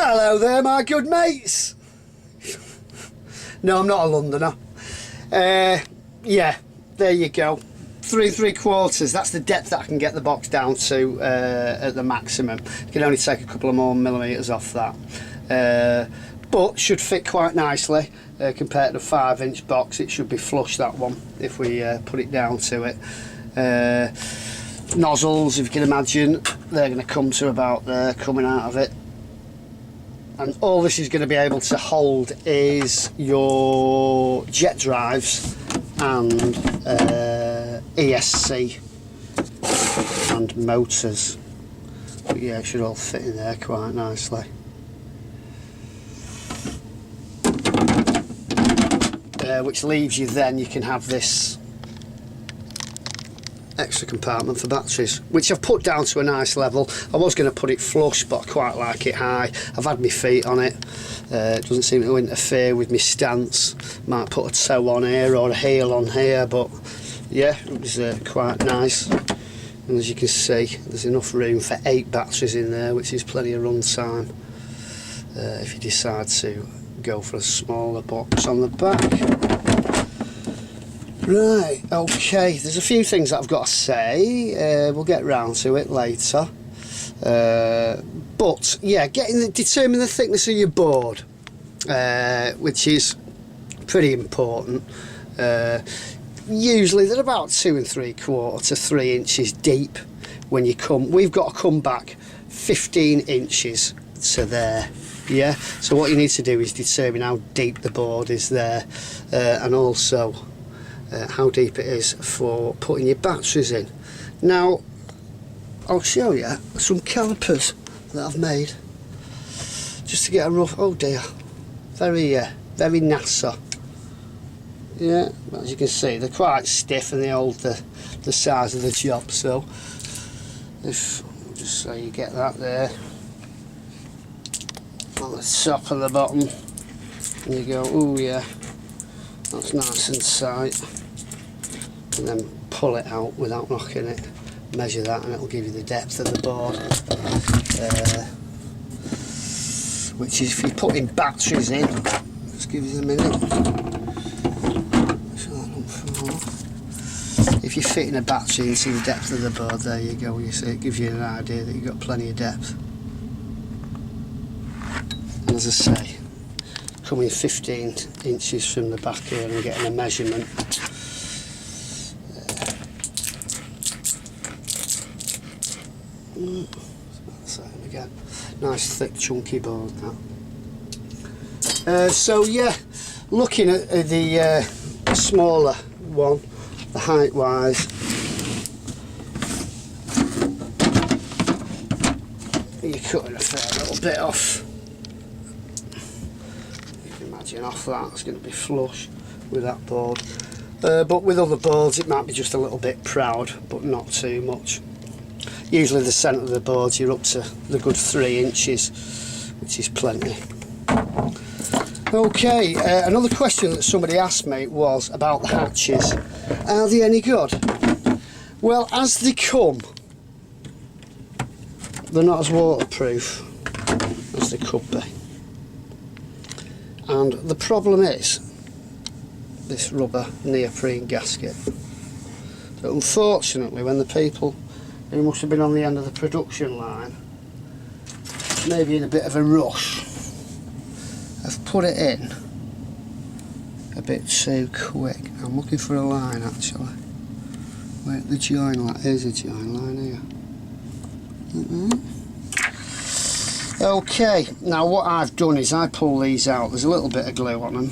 Hello there, my good mates. No, I'm not a Londoner. Yeah, there you go. 3 3/4. That's the depth that I can get the box down to at the maximum. You can only take a couple of more millimetres off that. But should fit quite nicely compared to a 5-inch box. It should be flush, that one, if we put it down to it. Nozzles, if you can imagine, they're going to come to about there coming out of it. And all this is going to be able to hold is your jet drives and ESC and motors. But yeah, it should all fit in there quite nicely. Which leaves you then, you can have this extra compartment for batteries, which I've put down to a nice level. I was going to put it flush, but I quite like it high. I've had my feet on it. It doesn't seem to interfere with my stance. Might put a toe on here or a heel on here, but yeah, it was quite nice. And as you can see, there's enough room for 8 batteries in there, which is plenty of run time if you decide to go for a smaller box on the back. Right, okay, there's a few things that I've got to say. We'll get round to it later. But yeah, determine the thickness of your board, which is pretty important. Usually they're about 2 3/4 to 3 inches deep when you come. We've got to come back 15 inches to there. Yeah, so what you need to do is determine how deep the board is there, and also how deep it is for putting your batteries in. Now I'll show you some calipers that I've made just to get a rough. Oh dear, very NASA. Yeah, as you can see, they're quite stiff and they hold the size of the job. So if just so you get that there on the top and the bottom, and you go, oh yeah, that's nice and tight, and then pull it out without knocking it, measure that, and it'll give you the depth of the board, which is, if you're putting batteries in, just give you a minute, if you're fitting a battery into the depth of the board, there you go, you see, it gives you an idea that you've got plenty of depth. And as I say, coming 15 inches from the back here and getting a measurement. Same again. Nice thick chunky board that. So yeah, looking at the smaller one, the height wise, you're cutting a fair little bit off. Off that, it's going to be flush with that board, but with other boards it might be just a little bit proud, but not too much. Usually the centre of the board you're up to the good 3 inches, which is plenty. Okay, another question that somebody asked me was about the hatches. Are they any good? Well, as they come, they're not as waterproof as they could be. And the problem is this rubber neoprene gasket. So unfortunately, when the people who must have been on the end of the production line, maybe in a bit of a rush, have put it in a bit too quick. I'm looking for a line actually. Wait, the join line, here's a join line here. Okay, now what I've done is I pull these out. There's a little bit of glue on them,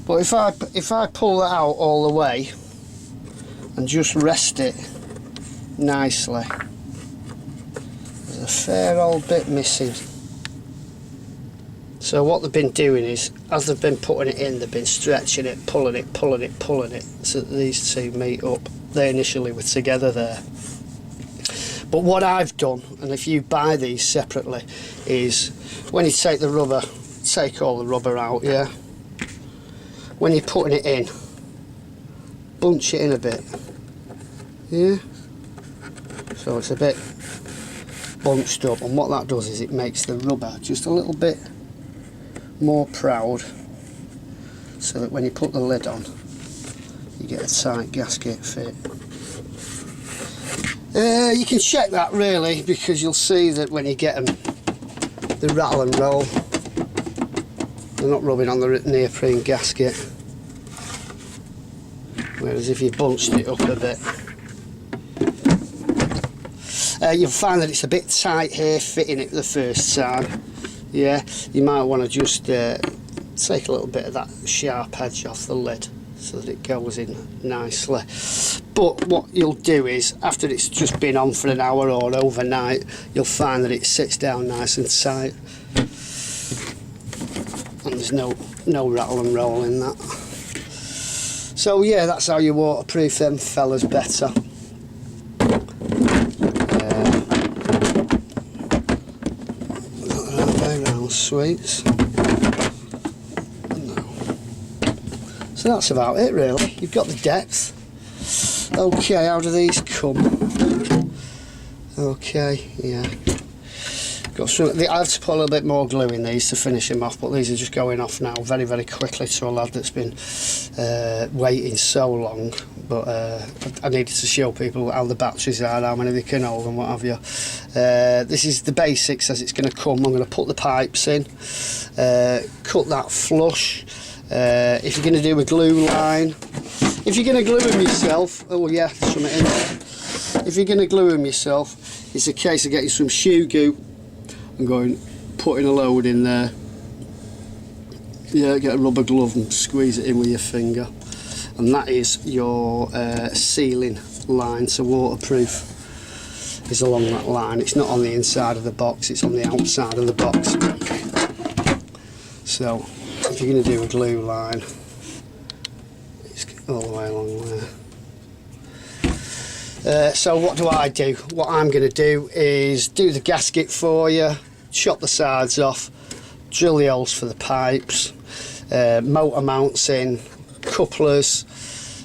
but if I pull that out all the way and just rest it nicely, there's a fair old bit missing. So what they've been doing is, as they've been putting it in, they've been stretching it, pulling it, so that these two meet up. They initially were together there. But what I've done, and if you buy these separately, is when you take the rubber, take all the rubber out, yeah? When you're putting it in, bunch it in a bit, yeah? So it's a bit bunched up, and what that does is it makes the rubber just a little bit more proud, so that when you put the lid on you get a tight gasket fit. You can check that really, because you'll see that when you get them, they rattle and roll. They're not rubbing on the neoprene gasket, whereas if you bunched it up a bit, you'll find that it's a bit tight here fitting it the first time. Yeah, you might want to just take a little bit of that sharp edge off the lid so that it goes in nicely. But what you'll do is, after it's just been on for an hour or overnight, you'll find that it sits down nice and tight, and there's no rattle and roll in that. So yeah, that's how you waterproof them fellas better. Sweets. No. So that's about it really. You've got the depth. Okay, how do these come? Okay, yeah. Got some. I have to put a little bit more glue in these to finish them off, but these are just going off now very, very quickly to a lad that's been waiting so long. But I needed to show people how the batteries are, how many they can hold and what have you. This is the basics as it's going to come. I'm going to put the pipes in, cut that flush. If you're going to do a glue line, if you're going to glue them yourself, oh yeah, there's something in there. If you're going to glue them yourself, it's a case of getting some shoe goo and putting a load in there. Yeah, get a rubber glove and squeeze it in with your finger. And that is your sealing line, so waterproof is along that line. It's not on the inside of the box, it's on the outside of the box. So if you're going to do a glue line, it's all the way along there. So what do? What I'm going to do is do the gasket for you, chop the sides off, drill the holes for the pipes, motor mounts in, couplers.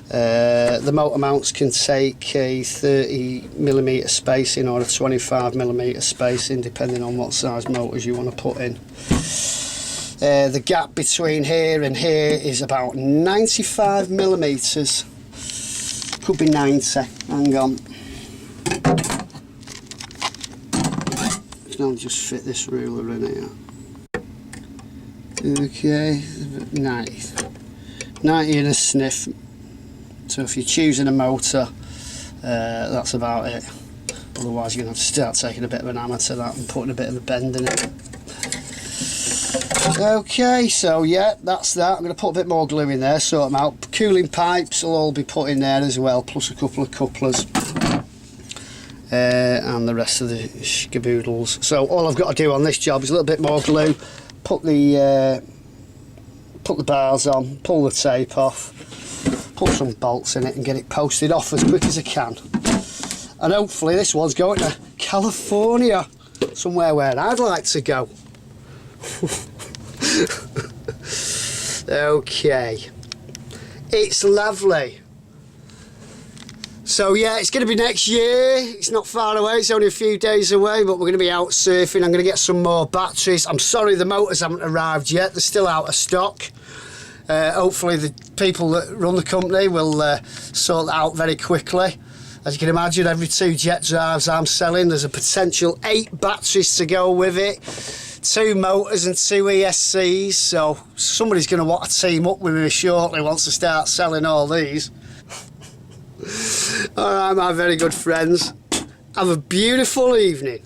The motor mounts can take a 30mm spacing or a 25mm spacing, depending on what size motors you want to put in. The gap between here and here is about 95mm. Could be 90. Hang on. I'll just fit this ruler in here. Okay, 90 and a sniff. So if you're choosing a motor, that's about it. Otherwise you're going to have to start taking a bit of an hammer to that and putting a bit of a bend in it. Okay, so yeah, that's that. I'm going to put a bit more glue in there, sort them out. Cooling pipes will all be put in there as well, plus a couple of couplers. And the rest of the skaboodles. So all I've got to do on this job is a little bit more glue, put the bars on, pull the tape off, put some bolts in it and get it posted off as quick as I can. And hopefully this one's going to California, somewhere where I'd like to go. Okay, it's lovely. So yeah, it's going to be next year. It's not far away, it's only a few days away, but we're going to be out surfing. I'm going to get some more batteries. I'm sorry the motors haven't arrived yet, they're still out of stock. Hopefully the people that run the company will sort that out very quickly. As you can imagine, every 2 jet drives I'm selling, there's a potential 8 batteries to go with it, 2 motors and 2 ESCs, so somebody's going to want to team up with me shortly once I start selling all these. Alright, my very good friends, have a beautiful evening.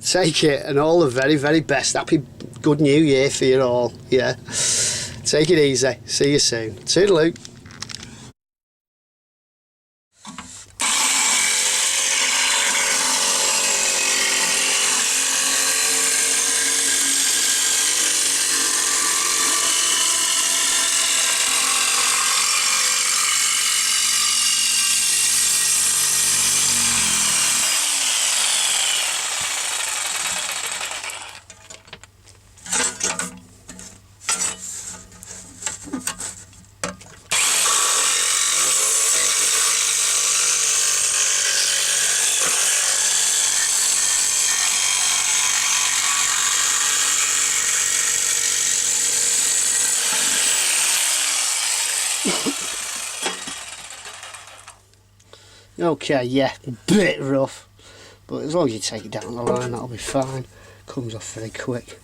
Take it, and all the very, very best. Happy good new year for you all. Yeah, take it easy. See you soon. Toodaloo. Okay, yeah, bit rough, but as long as you take it down the line, that'll be fine. Comes off very quick.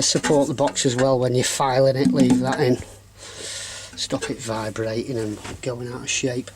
Support the box as well when you're filing it, leave that in. Stop it vibrating and going out of shape.